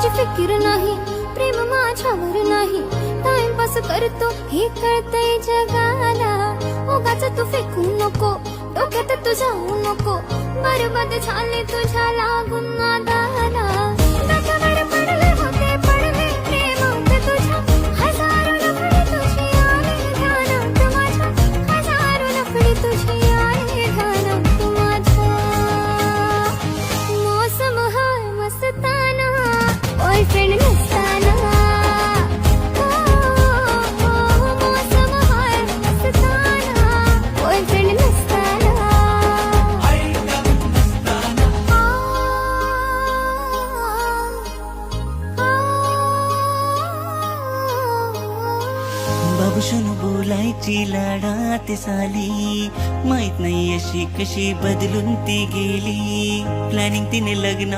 तुझी फिकीर नाही, प्रेम माझ्यावर नाही, टाइमपास करतो हे कळतंय जगाला. उगाच तू फेकू नको, डोक्यात तू जाऊ नको, बरबाद झाले तुझ्या लागून नादाला. डोक्यावर पडले होते पडले प्रेम होते तुझ्या, हजारो लफडे तुझी आले ध्यानात माझ्या, हजारो लफडे तुझी आले ध्यानात माझ्या. मौसम हाय मस्ताना, बॉयफ्रेंड नसताना. मौसम हाय मस्ताना, बॉयफ्रेंड नसताना. बाबूशून बोलायची लाडात साली, माहित नाही अशी कशी बदलून ती गेली. प्लॅनिंग तिने लग्न